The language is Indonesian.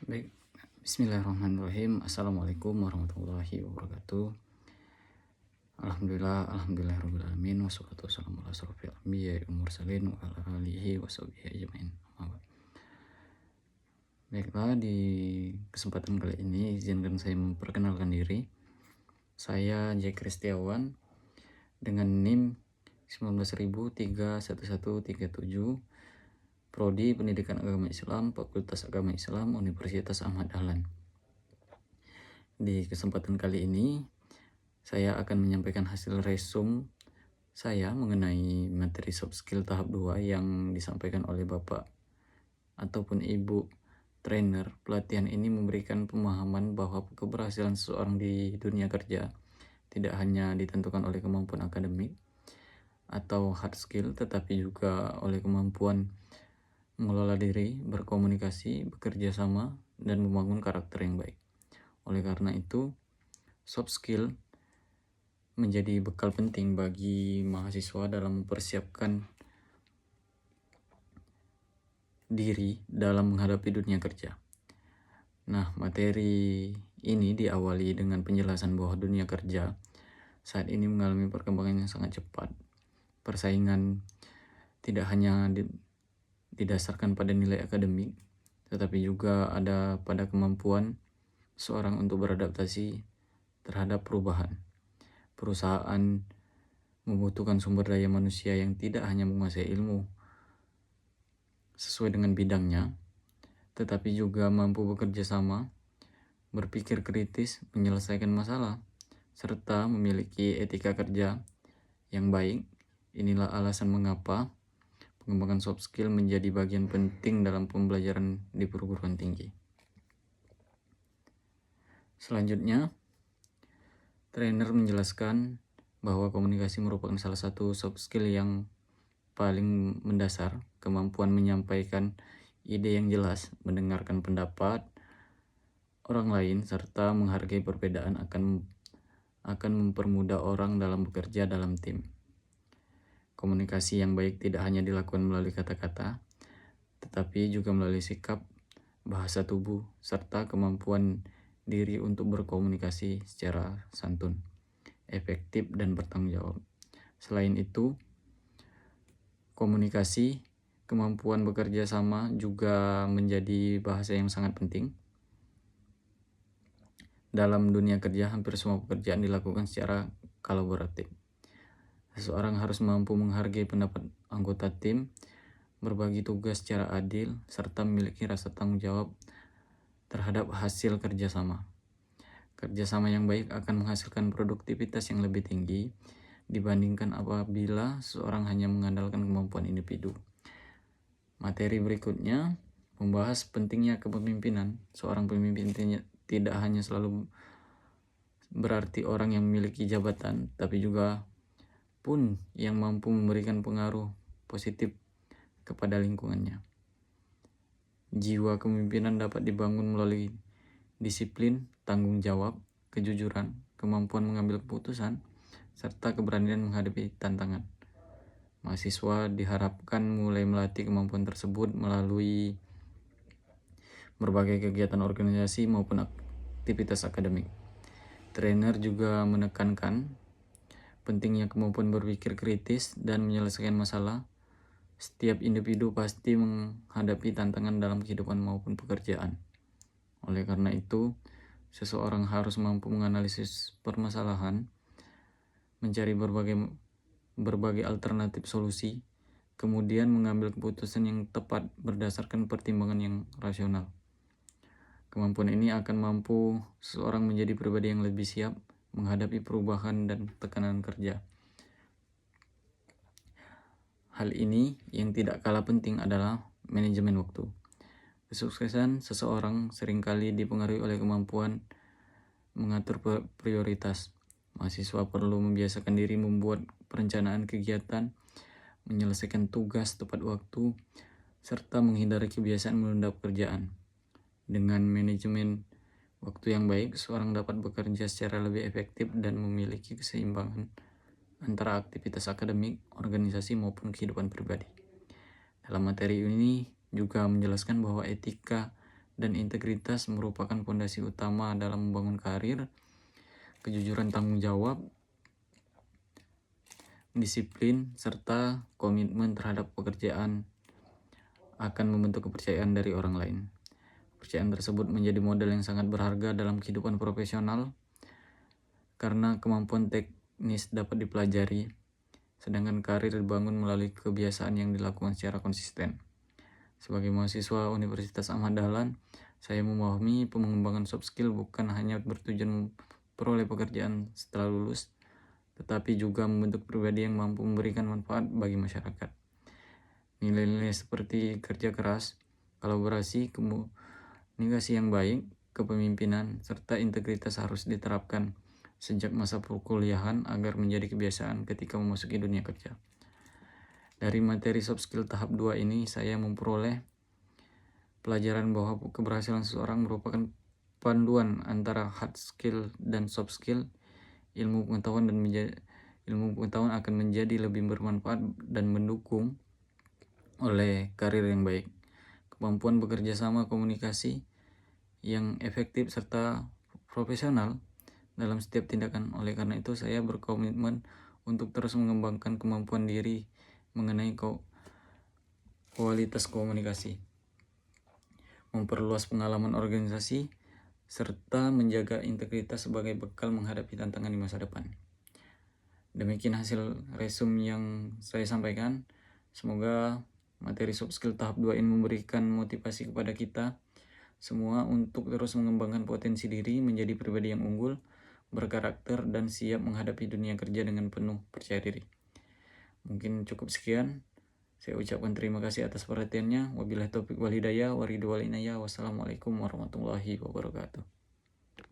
Baik, bismillahirrahmanirrahim. Assalamualaikum warahmatullahi wabarakatuh. Alhamdulillah rabbil wassalatu wassalamu ala asrofil anbiya'i wal mursalin wa ala alihi wa sahbihi ajmain. Baiklah, di kesempatan kali ini izinkan saya memperkenalkan diri. Saya Jack Kristiawan dengan NIM 19.31137, Prodi Pendidikan Agama Islam, Fakultas Agama Islam, Universitas Ahmad Dahlan. Di kesempatan kali ini, saya akan menyampaikan hasil resume saya mengenai materi soft skill tahap 2 yang disampaikan oleh Bapak ataupun Ibu trainer. Pelatihan ini memberikan pemahaman bahwa keberhasilan seseorang di dunia kerja tidak hanya ditentukan oleh kemampuan akademik atau hard skill, tetapi juga oleh kemampuan mengelola diri, berkomunikasi, bekerja sama, dan membangun karakter yang baik. Oleh karena itu, soft skill menjadi bekal penting bagi mahasiswa dalam mempersiapkan diri dalam menghadapi dunia kerja. Nah, materi ini diawali dengan penjelasan bahwa dunia kerja saat ini mengalami perkembangan yang sangat cepat. Persaingan tidak hanya didasarkan pada nilai akademik, tetapi juga ada pada kemampuan seorang untuk beradaptasi terhadap perubahan. Perusahaan membutuhkan sumber daya manusia yang tidak hanya menguasai ilmu sesuai dengan bidangnya, tetapi juga mampu bekerja sama, berpikir kritis, menyelesaikan masalah, serta memiliki etika kerja yang baik. Inilah alasan mengapa pengembangan soft skill menjadi bagian penting dalam pembelajaran di perguruan tinggi. Selanjutnya, trainer menjelaskan bahwa komunikasi merupakan salah satu soft skill yang paling mendasar. Kemampuan menyampaikan ide yang jelas, mendengarkan pendapat orang lain, serta menghargai perbedaan akan mempermudah orang dalam bekerja dalam tim. Komunikasi yang baik tidak hanya dilakukan melalui kata-kata, tetapi juga melalui sikap, bahasa tubuh, serta kemampuan diri untuk berkomunikasi secara santun, efektif, dan bertanggung jawab. Selain itu, komunikasi, kemampuan bekerja sama juga menjadi bahasa yang sangat penting. Dalam dunia kerja, hampir semua pekerjaan dilakukan secara kolaboratif. Seseorang harus mampu menghargai pendapat anggota tim, berbagi tugas secara adil, serta memiliki rasa tanggung jawab terhadap hasil kerjasama. Kerjasama yang baik akan menghasilkan produktivitas yang lebih tinggi dibandingkan apabila seseorang hanya mengandalkan kemampuan individu. Materi berikutnya membahas pentingnya kepemimpinan. Seorang pemimpin tidak hanya selalu berarti orang yang memiliki jabatan, tapi juga pun yang mampu memberikan pengaruh positif kepada lingkungannya. Jiwa kepemimpinan dapat dibangun melalui disiplin, tanggung jawab, kejujuran, kemampuan mengambil keputusan, serta keberanian menghadapi tantangan. Mahasiswa diharapkan mulai melatih kemampuan tersebut melalui berbagai kegiatan organisasi maupun aktivitas akademik. Trainer juga menekankan pentingnya kemampuan berpikir kritis dan menyelesaikan masalah. Setiap individu pasti menghadapi tantangan dalam kehidupan maupun pekerjaan. Oleh karena itu, seseorang harus mampu menganalisis permasalahan, mencari berbagai alternatif solusi, kemudian mengambil keputusan yang tepat berdasarkan pertimbangan yang rasional. Kemampuan ini akan mampu seseorang menjadi pribadi yang lebih siap menghadapi perubahan dan tekanan kerja. Hal ini yang tidak kalah penting adalah manajemen waktu. Kesuksesan seseorang seringkali dipengaruhi oleh kemampuan mengatur prioritas. Mahasiswa perlu membiasakan diri membuat perencanaan kegiatan, menyelesaikan tugas tepat waktu, serta menghindari kebiasaan menunda pekerjaan. Dengan manajemen waktu yang baik, seorang dapat bekerja secara lebih efektif dan memiliki keseimbangan antara aktivitas akademik, organisasi, maupun kehidupan pribadi. Dalam materi ini juga menjelaskan bahwa etika dan integritas merupakan fondasi utama dalam membangun karir. Kejujuran tanggung jawab, disiplin, serta komitmen terhadap pekerjaan akan membentuk kepercayaan dari orang lain. Kepercayaan tersebut menjadi modal yang sangat berharga dalam kehidupan profesional karena kemampuan teknis dapat dipelajari, sedangkan karir dibangun melalui kebiasaan yang dilakukan secara konsisten. Sebagai mahasiswa Universitas Ahmad Dahlan, saya memahami pengembangan soft skill bukan hanya bertujuan memperoleh pekerjaan setelah lulus, tetapi juga membentuk pribadi yang mampu memberikan manfaat bagi masyarakat. Nilai-nilai seperti kerja keras, kolaborasi, komunikasi yang baik, kepemimpinan, serta integritas harus diterapkan sejak masa perkuliahan agar menjadi kebiasaan ketika memasuki dunia kerja. Dari materi soft skill tahap 2 ini, saya memperoleh pelajaran bahwa keberhasilan seseorang merupakan panduan antara hard skill dan soft skill. Ilmu pengetahuan akan menjadi lebih bermanfaat dan mendukung oleh karir yang baik, kemampuan bekerja sama, komunikasi yang efektif, serta profesional dalam setiap tindakan. Oleh karena itu, saya berkomitmen untuk terus mengembangkan kemampuan diri mengenai kualitas komunikasi, memperluas pengalaman organisasi, serta menjaga integritas sebagai bekal menghadapi tantangan di masa depan. Demikian hasil resume yang saya sampaikan. Semoga materi soft skill tahap 2 ini memberikan motivasi kepada kita semua untuk terus mengembangkan potensi diri menjadi pribadi yang unggul, berkarakter, dan siap menghadapi dunia kerja dengan penuh percaya diri. Mungkin cukup sekian. Saya ucapkan terima kasih atas perhatiannya. Wabillahi taufiq wal hidayah, waridul wal inayah. Wassalamualaikum warahmatullahi wabarakatuh.